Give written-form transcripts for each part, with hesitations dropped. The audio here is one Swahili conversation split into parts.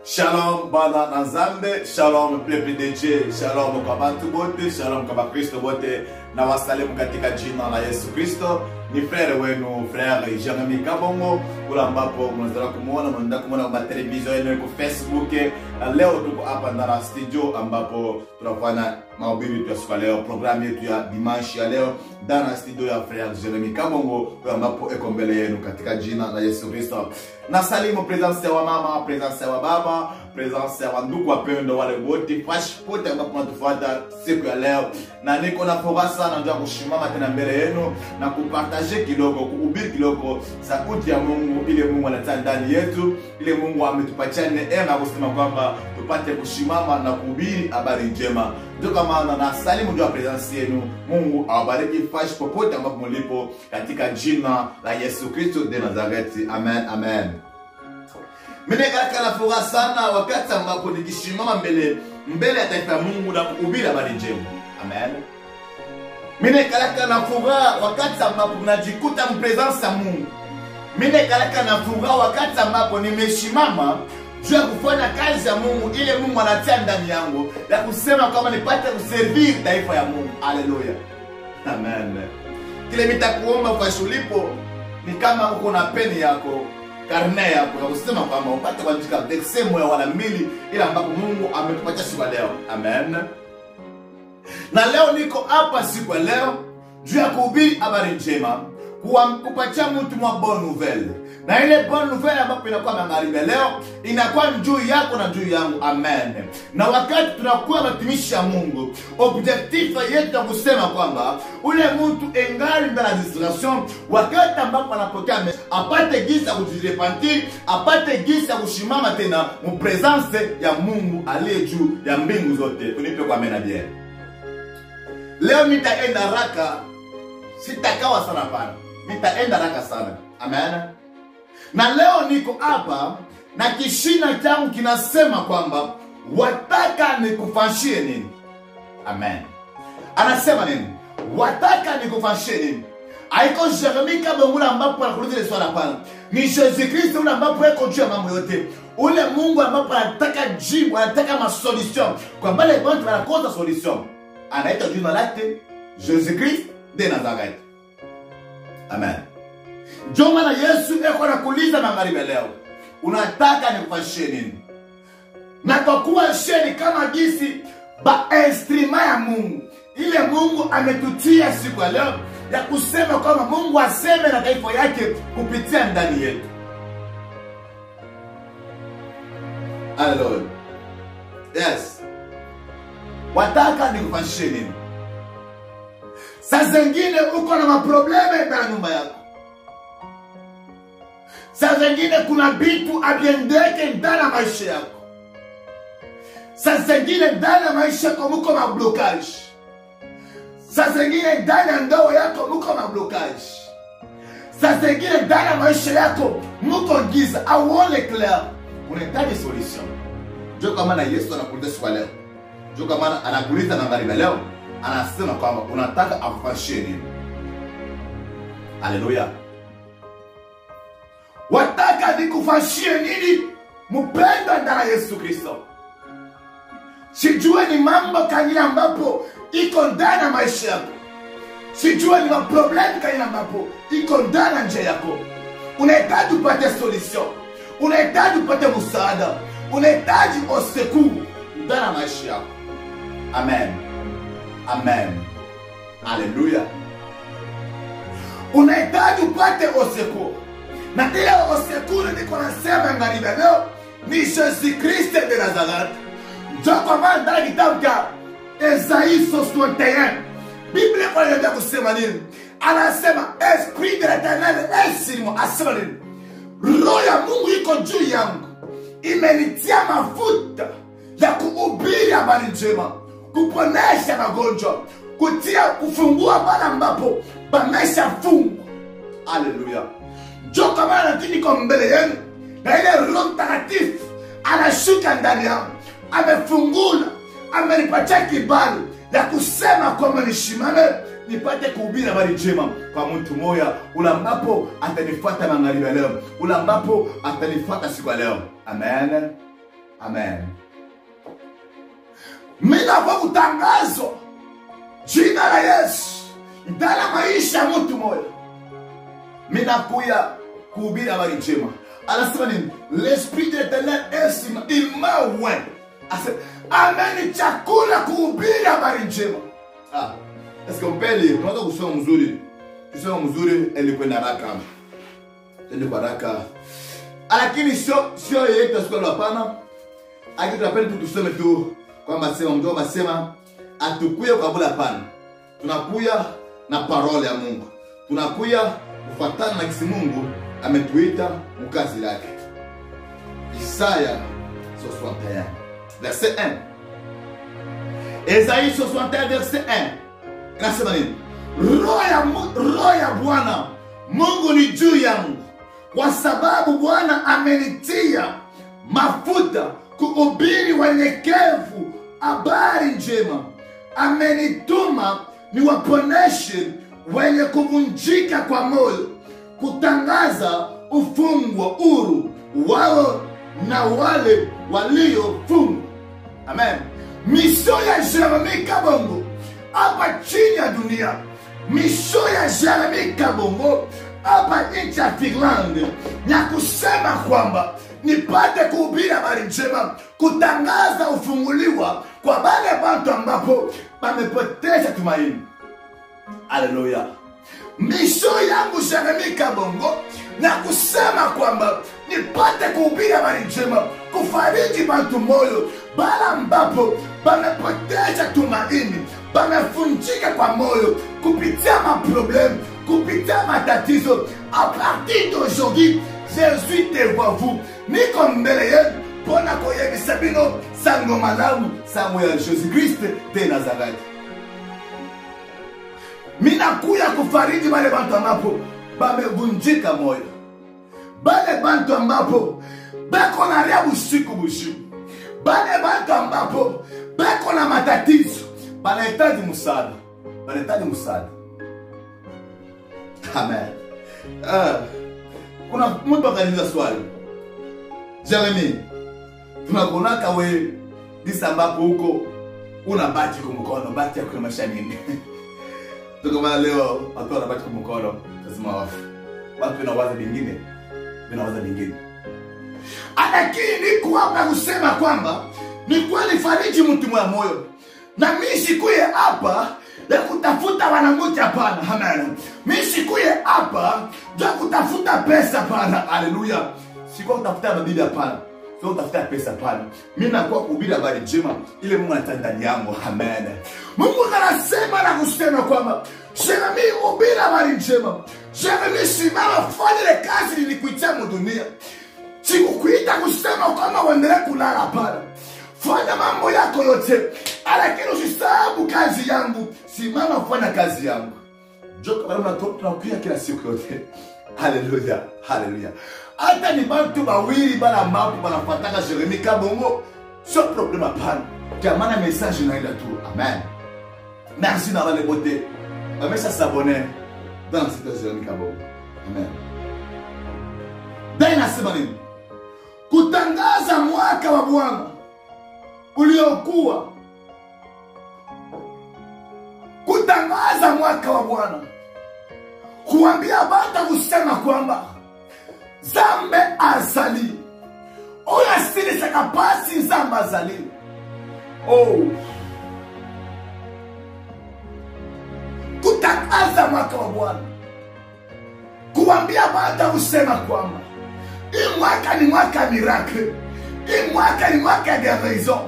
Shalom bana na Nzambe, shalom peuple de Dieu, shalom kwa bantu bote, shalom kwa Kristo bote, na wasalimu katika jina la Yesu Kristo. Ni frère wenu, frère Jeremy Kabongo, kula ambapo mnaweza kumuona kwa television yenu kwa Facebook. Leo tuko hapa ndani ya studio ambapo tunafanya mahubiri ya siku leo, programu yetu ya dimanche ya leo ndani ya studio ya frère Jeremy Kabongo, ambapo eko mbele yenu katika jina la Yesu Kristo. Na salimu presence wa mama, presence wa baba, presence wa ndugu wapendwa wale wote passport ambapo mnatufuata siku ya leo. Na niko na furaha sana ndio kushimama tena mbele yenu na kupartager kidogo, kuhubiri kidogo sauti ya Mungu, ile Mungu anataka ndani yetu, ile Mungu ametupatia neema kusema kwamba tupate kushimama na kuhubiri habari njema. Ndio kama na salimu ndio presence yenu. Mungu awabariki fash popote ambapo mlipo katika jina la Yesu Kristo de Nazareti. Amen, amen. Mimi na furaha sana wakati ambapo nikishimama mbele ya taifa la Mungu na kuhubiri habari njema. Amen. Mimi na furaha wakati ambapo najikuta mpresence ya Mungu. Mimi na furaha wakati ambapo nimeshimama juu ya kufanya kazi ya Mungu, ile Mungu anatia ndani yangu ya kusema kama nipate kuservir taifa ya Mungu. Haleluya. Amen. Kile nitakuomba kwa shulipo ni kama uko na peni yako, karne yako ya kusema kwamba upate kuandika sehemu ya wala mbili ile ambapo Mungu ametupatia siku leo. Amen. Na leo niko hapa siku leo juu ya kuhubiri habari njema, kupatia mtu mwa bonne nouvelle. Na ile bonne nouvelle ambapo inakuwa magharibi leo inakuwa juu yako na juu yangu. Amen. Na wakati tunakuwa watumishi ya Mungu, objectif yetu ya kusema kwamba ule mtu engali ndani ya distraction, wakati ambapo anapokea apate gisa kujirepentir, apate gisa kushimama tena mu presence ya Mungu aliye juu ya mbingu zote. Unipe kwa mena bien. Leo nitaenda haraka, sitakawa sana pana. Nitaenda haraka sana. Amen. Na leo niko hapa na kishina changu kinasema kwamba wataka nikufanyie nini? Amen. Anasema nini? Wataka nikufanyie nini? Haiko Jeremy Kabongo ambapo anakuuliza ile swali hapana. Ni Yesu Kristo ule ambapo yako juu ya mambo yote. Ule Mungu ambapo anataka jibu, anataka masolution. Kwa wale watu wanakosa solution. Anaita jina lake Jésus Christ de Nazareth. Amen. Joma na Yesu eko nakuuliza magharibi leo, unataka nikufanyie nini? Na kwa kuwa sheni kama gisi ba instrument ya Mungu, ile Mungu ametutia siku ya leo ya kusema kwamba Mungu aseme na taifa yake kupitia ndani yetu. Hallelujah. Yes. Wataka nikufanyie nini? Saa zingine uko na maprobleme ndani ya nyumba yako. Saa zingine kuna vitu abiendeke ndani ya maisha yako. Saa zingine ndani ya maisha yako muko na blockage. Saa zingine ndani ya ndoa yako muko na blockage. Saa zingine ndani ya maisha yako muko giza, auone clair. Unahitaji solution. Ndio kama na Yesu anakuuliza swali leo. Ndio kama anakuuliza magharibi leo, anasema kwamba unataka akufanyie nini? Haleluya. Wataka nikufanyie nini? Mpendwa ndani ya Yesu Kristo. Sijue ni mambo kani ambapo iko ndani ya maisha yako. Sijue ni maproblemu kani ambapo iko ndani ya njia yako. Unahitaji upate solution. Unahitaji upate msaada. Unahitaji secours ndani ya maisha yako. Amen. Amen. Hallelujah. Unahitaji upate secours. Na ile secours niko nasema ngaribi leo ni Jésus Christ de Nazareth. Ndio kwa maana ndani kitabu cha Esaïe 61 Biblia inaanza kusema nini? Anasema Esprit de l'Éternel est sur moi. Asema nini? Roho ya Mungu iko juu yangu. Imenitia mafuta ya kuhubiri habari njema, kuponesha magonjwa, kufungua pale ambapo pameshafungwa. Haleluya. Ndio kama niko mbele yenu na ile Roho Mtakatifu anashuka ndani yangu, amefungula, amenipatia kibali ya kusema kwamba nishimame nipate kuhubiri habari njema kwa mtu moja ule ambapo atanifuata magharibi leo, ule ambapo atanifuata siku leo. Amen. Amen. Mina kwa kutangazo jina la Yesu ndani maisha ya mtu mmoja. Mina kuya kuhubiri habari njema. Anasema nini? L'esprit de l'Éternel est il m'a oint. Amen, chakula kuhubiri habari njema. Est-ce qu'on peut lire? Tunataka kusoma mzuri. Kusoma mzuri elikwenda haraka. Tende kwa haraka. Lakini sio yetu asikolo hapana. Akitapenda tu tuseme tu kwamba sema mdomo basema atukuye kwa bula hapana. Tunakuya na parole ya Mungu. Tunakuya kufuatana na kisi Mungu ametuita mkazi lake. Isaya 61 verset 1. Esaïe 61 verset 1. Inasema nini? Roho ya Bwana Mungu ni juu yangu, kwa sababu Bwana amenitia mafuta kuhubiri wanyenyekevu habari njema. Amenituma niwaponeshe wenye kuvunjika kwa moyo, kutangaza ufungwa huru wao na wale waliofungwa. Amen. Misio ya Jeremie Kabongo hapa chini ya dunia, misio ya Jeremie Kabongo hapa nchi ya Finland, na kusema kwamba nipate kuhubiri habari njema, kutangaza ufunguliwa kwa wale watu ambapo wamepoteza tumaini. Haleluya. Misio yangu Jeremie Kabongo na kusema kwamba nipate kuhubiri habari njema, kufariji watu moyo bala ambapo wamepoteza tumaini, wamefunjika kwa moyo kupitia maproblème, kupitia matatizo. À partir d'aujourd'hui, Jésus te voit vous. Niko mbele yenu pona koyebisa bino sango malamu sango ya Jésus Christ de Nazareth. Mina kuya kufariji wale bantu ambapo bamevunjika moyo, bale bantu ambapo bako na ria bushiku, bale bantu ambapo bako na matatizo, banahitaji msaada, Amen. Kuna mtu akaniuliza swali, Jeremie, tunakuonaka we disa ambapo huko una bati kwa mkono, bati ya kulemasha nini? Tukama leo watu wanabati kwa mkono, lazima wafu. Watu wanawaza vingine, Lakini niko hapa kusema kwamba ni kweli fariji mtu mwa moyo. Na mimi sikuye hapa ya kutafuta wanangoja hapana. Amen. Mimi sikuye hapa ya kutafuta pesa hapana. Haleluya. Sikuwa kutafuta mabibi hapana. Sio kutafuta pesa hapana. Mimi nakuwa kuhubiri habari njema ile Mungu anataka ndani yangu. Amen. Mungu anasema na kusema kwamba Jeremie, hubiri habari njema. Jeremie, simama fanya ile kazi nilikuitia dunia. Sikukuita kusema kama uendelee kulala hapana. Fanya mambo yako yote, lakini usisahau kazi yangu. Simama fanya kazi yangu. Joka bado tunakuya kila siku yote. Haleluya, haleluya. Hata ni bantu bawili bala mambo banafuataka Jeremie Kabongo, sio problema hapana. Kwa maana message inaenda tu. Amen. Merci na wale wote wamesha s'abonner dans cette Jeremie Kabongo. Amen. Dai nasema nini? Kutangaza mwaka wa Bwana uliokuwa, kutangaza mwaka wa Bwana, kuambia bata kusema kwamba Zambe azali oya sili sakapasi Zambe azali. Kutangaza mwaka wa Bwana, kuambia bata kusema kwamba hii mwaka ni mwaka ya miracle, hii mwaka ni mwaka ya guérison,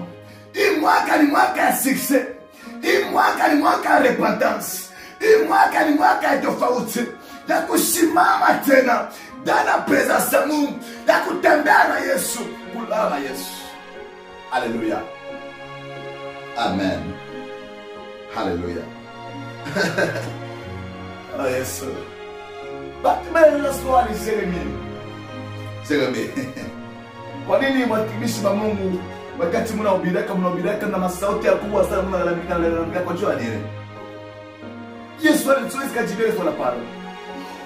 hii mwaka ni mwaka ya succès, hii mwaka ni mwaka ya repentance, hii mwaka ni mwaka ya tofauti, ya kusimama tena ndani ya presence ya Mungu, ya kutembea na Yesu, kulala na Yesu. Haleluya. Amen. Haleluya. Oh Yesu. Batimele swali Jeremie. Kwa nini watumishi wa Mungu wakati mnahubirika na masauti ya kubwa sana mnalalamika kwa jua nini? Yesu alituweza kujibele kwa pale.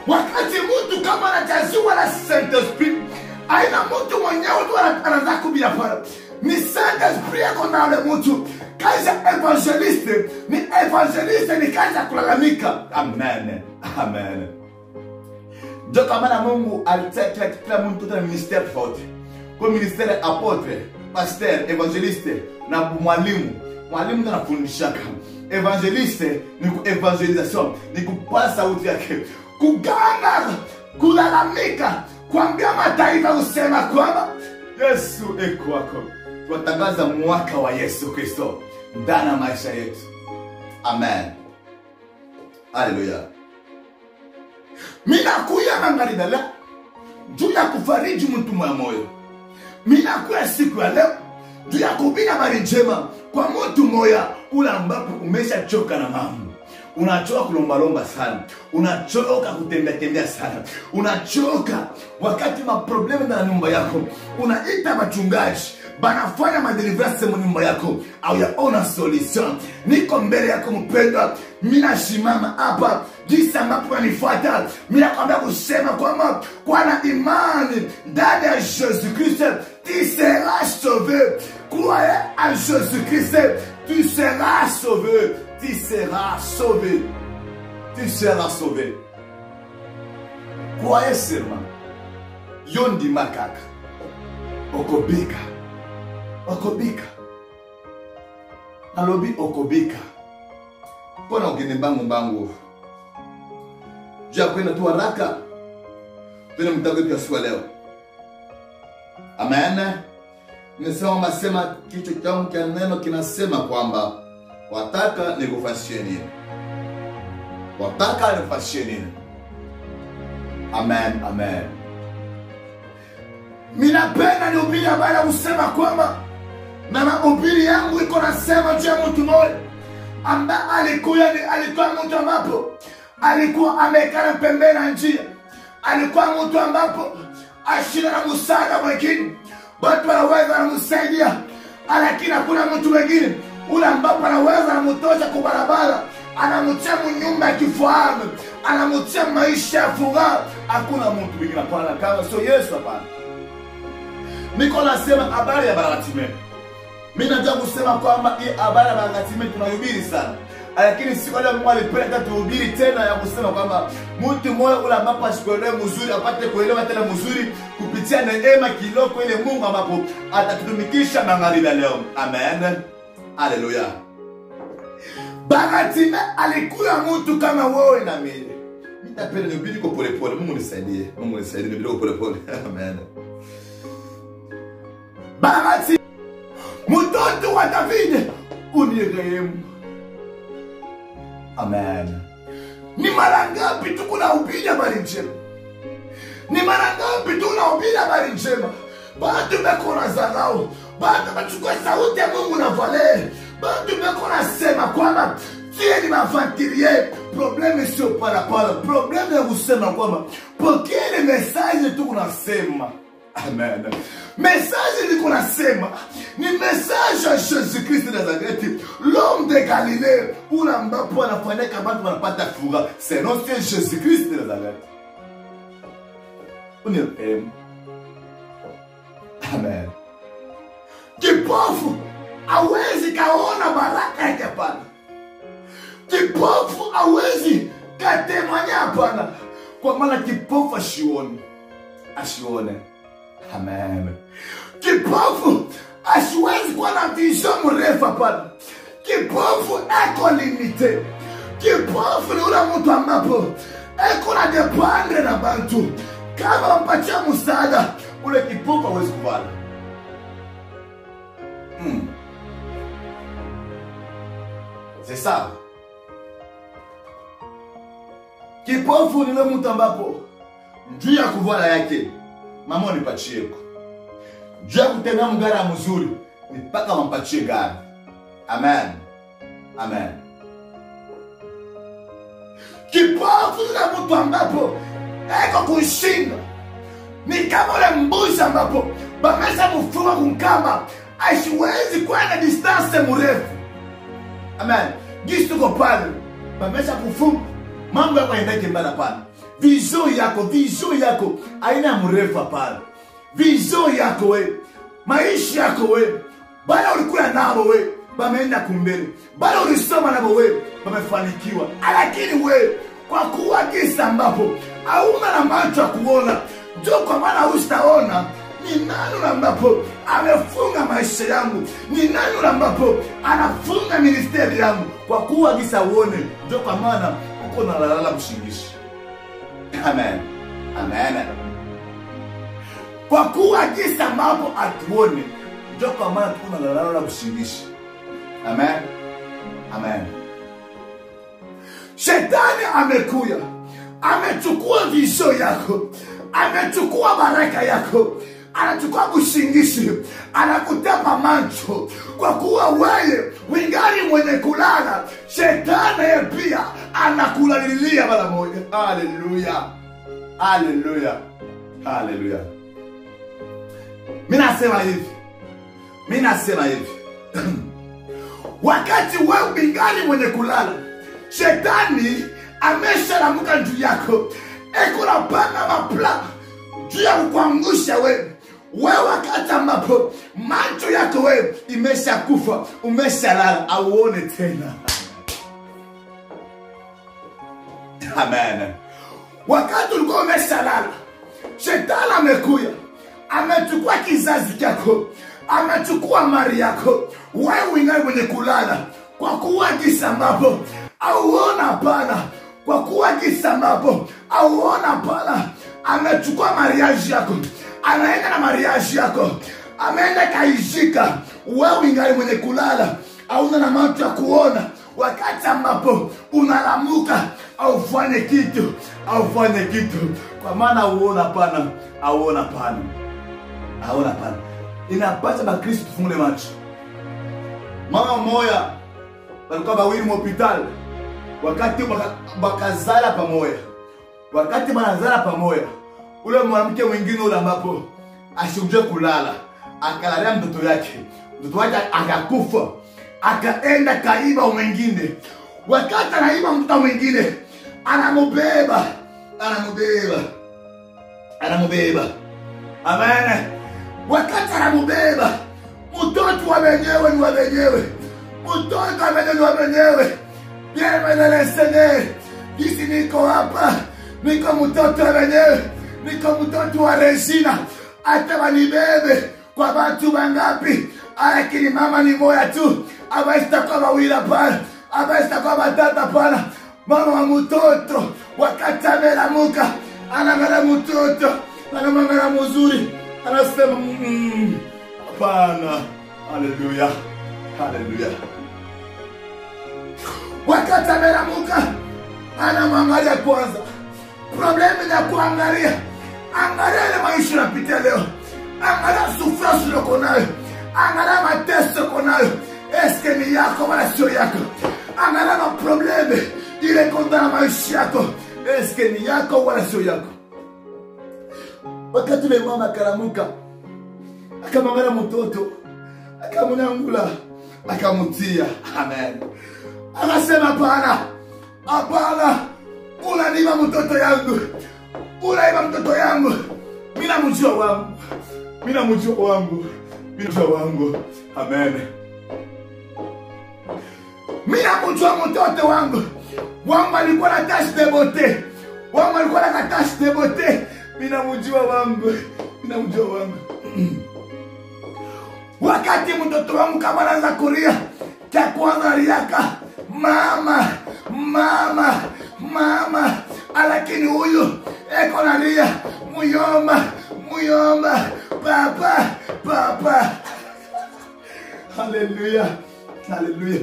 Wakati mtu kama anajaziwa na Saint Esprit, aina mtu mwenyewe tu anaanza kubia pale. ni Saint-Esprit yako na ule mtu. Kazi ya evangeliste ni kazi ya kulalamika. Amen. Amen. Ndio kama na Mungu alitaka kila mtu na ministère tofauti. Kwa ministère apôtre, pasteur, evangeliste na mwalimu. Mwalimu ndo anafundishaka. Evangeliste ni ku evangelisation, ni kupasa sauti yake. Kugana, kulalamika, kuambia mataifa usema kwamba Yesu eko wako. Tunatangaza mwaka wa Yesu Kristo ndani ya maisha yetu. Amen. Haleluya. Mina kuya mangalidala juu ya kufariji mtu moyo. Mina kuya siku ya leo juu ya kubina habari njema kwa mtu moya ule ambapo umeshachoka na mambo. Unachoka kulomba sana. Unachoka kutembea sana. Unachoka wakati maproblemu na nyumba yako. Unaita wachungaji banafanya madeliverance mu nyumba yako au yaona solution. Niko mbele yako mpendwa, mina shimama hapa jinsi ambapo unanifuata. Mina kwambia kusema kwamba kwa na imani ndani ya Jésus Christ tu seras sauvé. Croyez en Jésus Christ, tu seras sauvé. Tu seras sauvé. Tu seras sauvé. Croyez seulement. Yondi makaka. Okobika. Okobika. Nalobi okobika. Pona ugene bangu. Jia kwenda tu haraka. Tuna mtago kwa siku leo. Amen. Nimesema masema kichwa changu cha neno kinasema kwamba wataka nikufanyie nini? Wataka nikufanyie nini? Amen, amen. Minapenda nihubiri habari usema kwamba na mahubiri yangu iko nasema juu ya mtu mmoja ambaye alikuwa mtu ambapo alikuwa amekaa pembeni na njia. Alikuwa mtu ambapo ashina na msaada mwingine. Watu wanaweza kumsaidia, lakini hakuna mtu mwingine ule ambapo anaweza kumtosha kwa barabara, anamtia nyumba ya kifahari, anamtia maisha ya furaha. Hakuna mtu mwingine hapana kama sio Yesu hapana. Niko nasema habari ya Baratime. Mimi nataka kusema kwamba hii habari ya Baratime tunahubiri sana. Lakini siku ile Mungu alipenda tuhubiri tena ya kusema kwamba mtu mmoja ule ambapo asikuelewe mzuri apate kuelewa tena mzuri kupitia neema kiloko ile Mungu ambapo atatutumikisha magharibi leo. Amen. Haleluya. Baratime alikuwa mtu kama wewe na mimi. Nitapenda nihubiri kwa polepole. Mungu nisaidie. Mungu nisaidie nihubiri kwa polepole. Amen. Baratime mtoto wa David unirehemu. Amen. Ni mara ngapi tunahubiri habari njema? Ni mara ngapi tunahubiri habari njema? Bado tumekona dharau. Bado tunachukua sauti ya Mungu na vale. Bado tumekona sema kwamba tie ni mafantirie. Probleme sio para. Probleme ya kusema kwamba pokea message tu kunasema. Amen. Message ni kunasema ni message ya Jésus Christ de Nazareth, l'homme de Galilée, ule ambapo anafanyika watu wanapata furaha. C'est notre Jésus Christ de Nazareth. Amen. Kipofu hawezi kaona baraka yake hapana. Kipofu hawezi katemanya hapana. Kwa maana kipofu ashione. Amen. Kipofu asiwezi kuwa na vision mrefu hapana. Kipofu eko limite. Kipofu ni ule mtu ambapo eko na dependre na bantu. Kama wampatia msaada, ule kipofu hawezi kuvala. C'est ça. Kipofu ni ule mtu ambapo juu ya kuvala yake mama nipatie ko. Juu ya kutembea mgara mzuri mpaka wampatie gari. Amen. Amen. Kipofu ni mtu ambapo eko kushinda. Ni kama ule mbuzi ambapo bamesha mfunga kumkamba asiwezi kwenda distance mrefu. Amen. Gisi tuko pale bamesha kufunga mambo yako yaendeke mbele pale. Vision yako aina mrefu pale. Vision yako we maisha yako wewe, bala ulikuwa nabo wewe bameenda kumbele, bala ulisoma nabo wewe bamefanikiwa, lakini wewe kwa kuwa kisa ambapo hauna na macho ya kuona, ndio kwa maana ustaona ni nani ambapo amefunga maisha yangu, ni nani ambapo anafunga ministeri yangu. Kwa kuwa kisa uone, ndio kwa maana uko na lalala mshingishi. Amen. Amen. Kwa kuwa kisa ambapo atuone, ndio kwa maana tuko na lalala mshingishi. Amen. Amen. Shetani amekuya, amechukua visho yako, amechukua baraka yako, anachukua kushingishi, anakutapa macho. Kwa kuwa wewe wingali mwenye kulala, shetani yeye pia anakulalilia mara moja. Haleluya. Haleluya. Haleluya. Mimi nasema hivi. Wakati wewe wingali mwenye kulala, shetani ameshalamuka juu yako, eko napanga mapla juu ya kukuangusha wewe. Wewe wakati ambapo macho yako wewe imesha kufa, umeshalala, auone tena. Amen. Wakati ulikuwa umeshalala, shetani amekuya, amechukua kizazi chako, amechukua mali yako, wewe wingali mwenye kulala. Kwa kuwa kisa ambapo auona hapana, kwa kuwa kisa ambapo auona hapana, amechukua mariaji yako, anaenda na mariaji yako, ameenda kaishika. Wewe ingali mwenye kulala, hauna na macho ya kuona. Wakati ambapo unalamuka, aufanye kitu, aufanye kitu, kwa maana auona hapana, auona hapana, auona hapana. Inapasa ba Kristo tufungule macho. Mama moya walikuwa bawili mhospitali, wakati bakazala pamoja, wakati banazala pamoja, ule mwanamke mwingine ule ambapo ashujue kulala, akalalia mtoto wake akakufa, akaenda kaiba mwingine. Wakati anaiba mtoto mwingine, anamubeba. Amen. Wakati anamubeba, mtoto wa wenyewe ni wa wenyewe, mtoto wa wenyewe. Bienvenue Seigneur, kisi niko hapa, niko mtoto wa wenyewe, niko mtoto wa Regina. Hata wanibebe kwa watu wangapi, lakini mama ni moja tu, abaista kwa wawila pala, abaista kwa batata pala. Mama wa mtoto, wakati amelamuka, anangala mtoto, anamangala mzuri, anasema hapana. Haleluya. Haleluya. Wakati amelamuka, anamwangalia kwanza. Problemi na kuangalia, angalia ile maisha unapitia leo, angalia sufrasi uko nayo, angalia mateso uko nayo. Eske ni yako wala sio yako? Angalia problemi ile konda na maisha yako, eske ni yako wala sio yako? Wakati ile mama akalamuka, akamwangalia mtoto, akamunyangula, akamutia. Amen. Anasema hapana, hapana, unaniba mtoto yangu, unaiba mtoto yangu. Mina mjua wangu, mina mjua wangu, mina mjua wangu. Amen. Mina mjua mtoto wangu. Wangu alikuwa na tache de beauté, wangu alikuwa na tache de beauté. Mina mjua wangu, mina mjua wangu. Wakati mtoto wangu kama anaanza kulia, kia kwanza aliaka mama, mama, mama. Lakini huyu eko nalia muyomba, muyomba, papa, papa. Haleluya. Haleluya.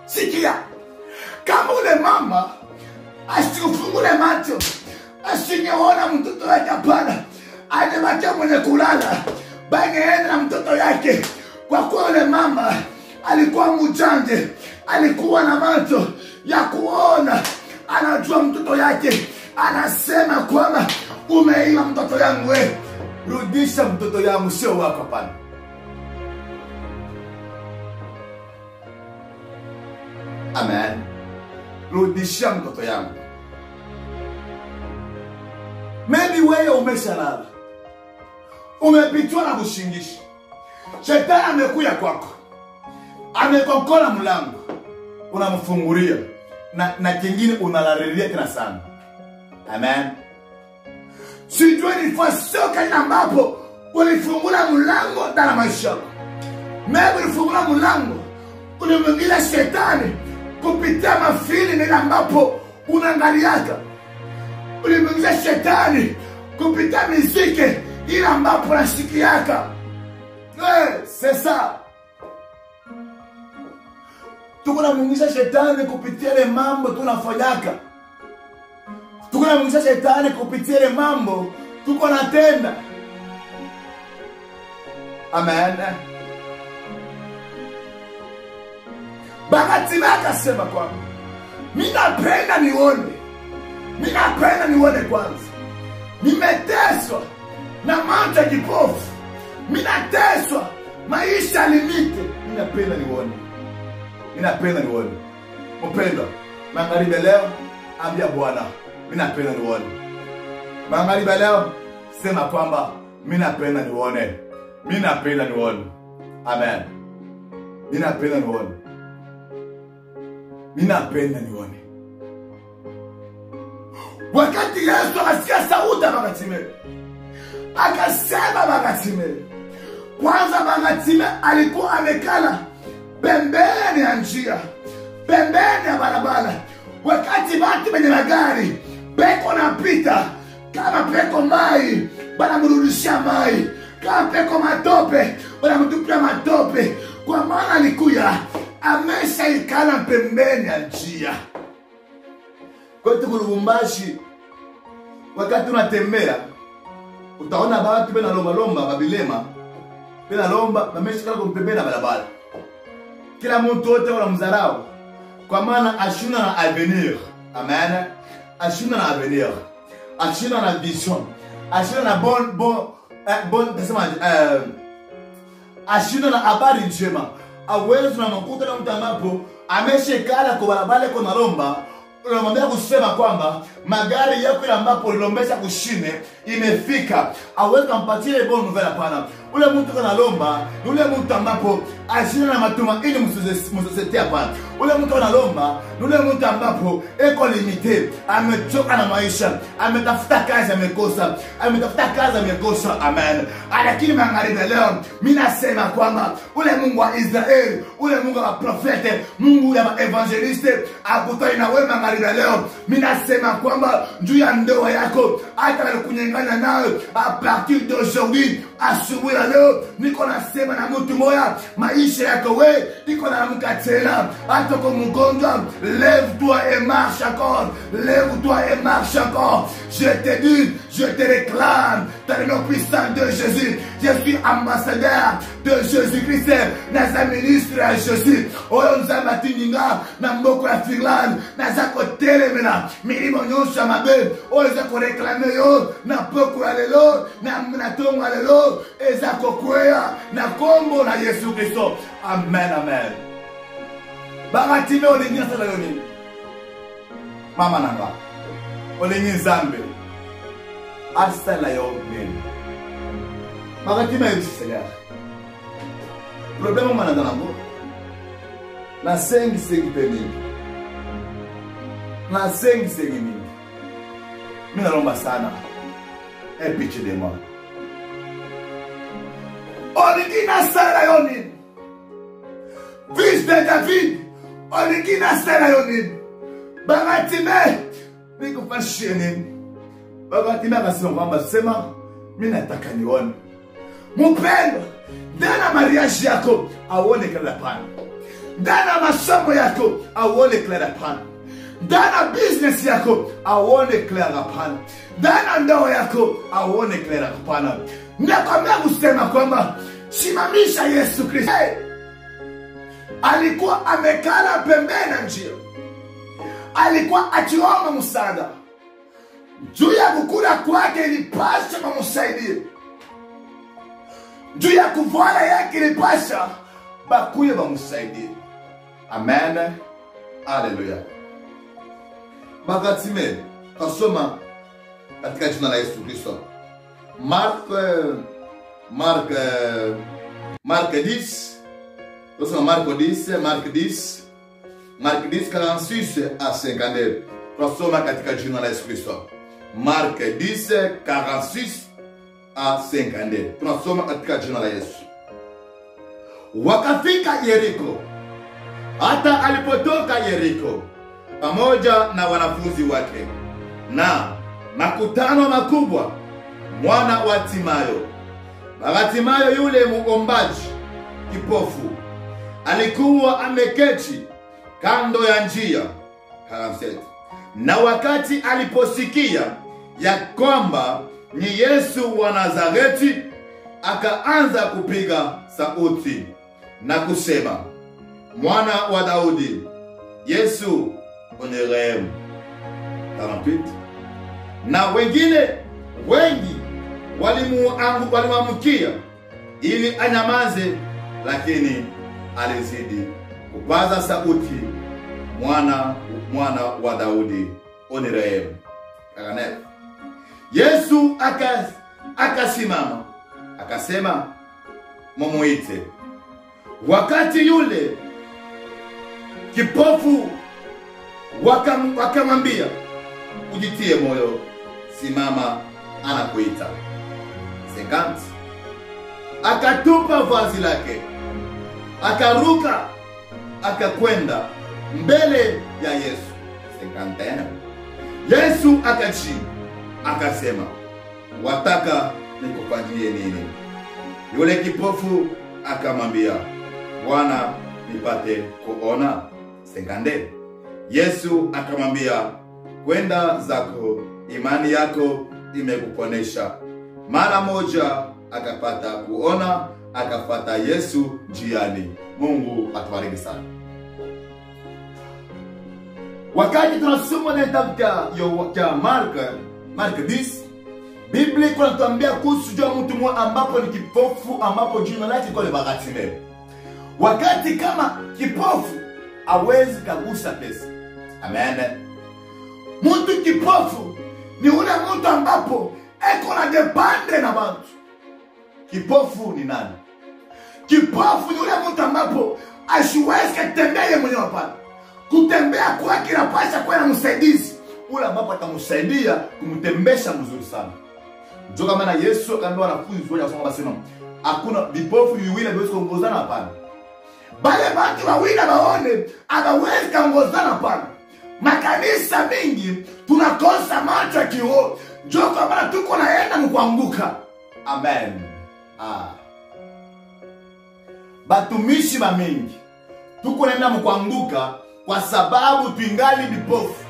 Sikia, kama ule mama asifungule macho, asingeona mtoto wake hapana, anebakia mwenye kulala, bangeenda na mtoto yake. Kwa kuwa ule mama alikuwa mjanje, alikuwa na macho ya kuona, anajua mtoto yake, anasema kwamba umeiba mtoto yangu, we rudisha mtoto yangu, sio wako hapana. Amen. Rudisha mtoto yangu. Maybe wewe umeshalala, umepitiwa na kushingisha. Shetani amekuja kwako, amekonkola mlango, unamfungulia na kingine unalalilia tena sana. Amen. Sijui ni fasoka ambapo ulifungula mlango ndani ya maisha yako. Maybe ulifungula mlango ulimwingilia shetani kupitia mafili nile ambapo unaangaliaka. Ulimwingilia shetani kupitia miziki ile ambapo unasikiaka. C'est ça. Tukunamwingilia shetani kupitia ile mambo tunafanyaka. Tukunamwingilia shetani kupitia ile mambo tuko natenda. Amen. Baratimayo akasema kwamba mimi napenda nione. Mimi napenda nione kwanza. Nimeteswa na mambo ya kipofu. Mimi nateswa maisha limite. Mimi napenda nione. Mimi napenda nione. Mpendwa, magharibi leo ambia Bwana, mimi napenda nione. Magharibi leo sema kwamba mimi napenda nione. Mimi napenda nione. Amen. Mimi napenda nione. Mimi napenda nione. Wakati Yesu akasikia sauti ya Bartimayo, akasema Bartimayo. Kwanza Bartimayo alikuwa amekala pembeni ya njia, pembeni ya barabara. Wakati watu wenye magari peko napita, kama peko mai banamrudishia mai, kama peko matope banamtupia matope, kwa maana alikuya amesha ikala pembeni ya njia. Kwetu Lubumbashi, wakati unatembea utaona watu bena lomba babilema, bena lomba bameshikala kwa pembeni ya barabara. Kila mtu wote wanamdharau kwa maana ashuna na avenir. Amen. Ashuna na avenir, ashuna na vision, ashuna na ashuna na habari njema. Awezi tunamakuta na mtu ambapo ameshikala kwa barabara kwa nalomba, unamwambia kusema kwamba magari yako ile ambapo ulilombesha kushine imefika. Awezi kumpatia ile bonne nouvelle hapana. Ule mtu kana lomba, ule mtu ambapo ashina na matumaini msosete hapana. Ule mtu kana lomba, ule mtu ambapo eko limite, amechoka na maisha, ametafuta kazi amekosa, ametafuta kazi amekosa. Amen. Lakini magharibi leo mimi nasema kwamba ule Mungu wa Israeli, ule Mungu wa profete, Mungu ya evangeliste akutana na wewe magharibi leo. Mimi nasema kwamba juu ya ndoa yako hata kunyang'anya nayo a partir d'aujourd'hui, asubuhi leo niko nasema na mtu moya, maisha yako wewe niko na mkatela. Hata kwa mgonjwa, lève-toi et marche encore, lève-toi et marche encore. Je te dis, je te réclame dans le nom puissant de Jésus. Je suis ambassadeur de Jésus-Christ, naza ministre à Jésus. Oyo nzamba tininga na mboko ya Finland, naza kotelemena milimo nyosha mabe. Oyo za ko réclamer yo na poko ya lelo, na tongo ya lelo eza kokwea na kombo na Yesu Kristo. Amen, amen. Bartimayo olingi nasala yo nini? Mama nanga olingi nzambe asala yo nini? Bartimayo Seigneur, problème mana nango na sengi peni na sengi mingi. Mimi nalomba sana pitié de moi. Olingi nasala yo nini? Fils de David, olingi nasala yo nini? Bartimayo nikufashie nini? Bartimayo akasema kwamba sema mimi nataka nione. Mpendo, ndana mariage yako aone kila pana. Ndana masomo yako aone kila pana. Ndana business yako aone kila pana. Ndana ndoa yako aone kila pana. Nakwambia kusema kwamba simamisha Yesu Kristo. Alikuwa amekala pembeni na njia. Alikuwa akiomba msaada. Juu ya kukula kwake ilipasha mamsaidie. Juu ya kuvala yake ilipasha bakuye bamsaidie. Amen. Haleluya. Bartimayo tasoma katika jina la Yesu Kristo. Mark Marc 10. Nous sommes Marc 10, 46 à 52. Tunasoma katika jina la Yesu Kristo. Marc 10, 46 à 52. Tunasoma katika jina la Yesu. Wakafika Yeriko. Hata alipotoka Yeriko pamoja na wanafunzi wake na makutano makubwa, mwana wa Timayo. Bartimayo yule muombaji kipofu alikuwa ameketi kando ya njia. 47. Na wakati aliposikia ya kwamba ni Yesu wa Nazareti, akaanza kupiga sauti na kusema, mwana wa Daudi, Yesu unirehemu. 48. Na wengine wengi walimwamkia ili anyamaze, lakini alizidi kupaza sauti, mwana wa Daudi unirehemu. 49. Yesu akasimama akasema, mumuite. Wakati yule kipofu wakamwambia, ujitie moyo, simama, anakuita. 50. Akatupa vazi lake, akaruka, akakwenda mbele ya Yesu. 51. Yesu akajibu akasema, wataka nikufanyie nini? Yule kipofu akamwambia, Bwana, nipate kuona. 52. Yesu akamwambia, kwenda zako, imani yako imekuponesha. Mara moja akapata kuona, akafuata Yesu njiani. Mungu atubariki sana. Wakati tunasoma na kitabu cha Mark 10, Biblia inatuambia kuhusu juu mtu mmoja ambapo ni kipofu, ambapo jina lake kwa Bartimayo. Wakati kama kipofu hawezi kugusa pesa. Amen. Mtu kipofu ni ule mtu ambapo eko na depende na watu. Kipofu ni nani? Kipofu ni ule mtu ambapo asiwezi kutembea mwenyewe hapana. Kutembea kwake inapaswa kuwa na msaidizi. Ule ambapo atamsaidia kumtembesha mzuri sana. Ndio kama na Yesu akaambia wanafunzi wake wasema hakuna vipofu viwili hawezi kuongozana hapana. Bale watu wawili waone hawezi kuongozana hapana. Makanisa mingi tunakosa macho ya kiroho. Ndio kwa maana tuko naenda mkuanguka. Amen. Batumishi mingi tuko naenda mkuanguka kwa sababu tuingali vipofu.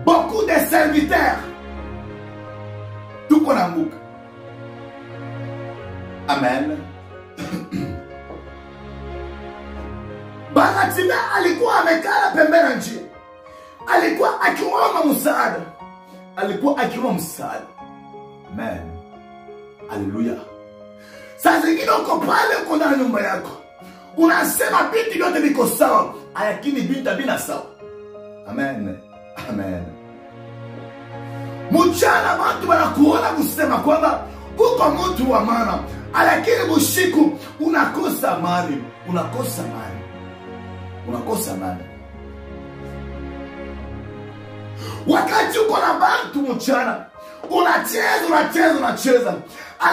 Beaucoup de serviteurs tuko naanguka. Amen. Bartimayo alikuwa amekaa pembeni ya njia. Alikuwa akiomba msaada. Amen. Haleluya. Sasa zingine uko pale uko ndani nyumba yako. Unasema vitu vyote viko sawa, lakini vitu havina sawa. Amen. Amen. Mchana watu wanakuona kusema kwamba uko mtu wa maana, lakini usiku unakosa amani. Wakati uko na bantu mchana, unacheza,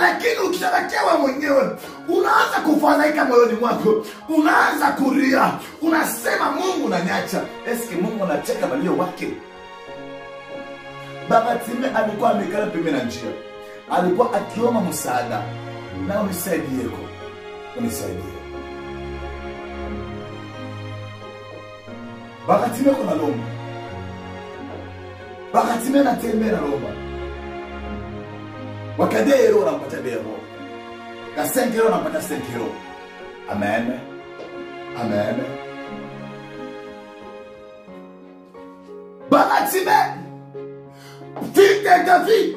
lakini ukishabakiwa mwenyewe, unaanza kufadhaika moyoni mwako, unaanza kulia, unasema Mungu unaniacha. Eske Mungu anacheka balio wake? Bartimayo alikuwa amekaa pembeni ya njia. Alikuwa akiomba msaada. Na unisaidie. Bartimayo kuna lomba. Bartimayo anatembea na lomba. Wakadero wanampata dero. Ka 5 euro wanampata 5 euro. Amen. Bartimayo Vite David,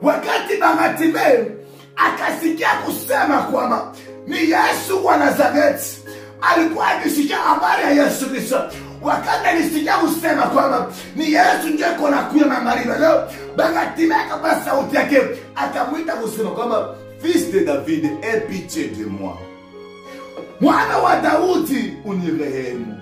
wakati Bartimayo akasikia kusema kwamba ni Yesu wa Nazareti, alikuwa akisikia habari ya Yesu Kristo. wakati alisikia kusema kwamba ni Yesu ndiye kona kuya na Maria leo, bakatimeka kwa sauti yake akamwita kusema kwamba Fils de David, aie pitié de moi. Mwana wa Daudi unirehemu.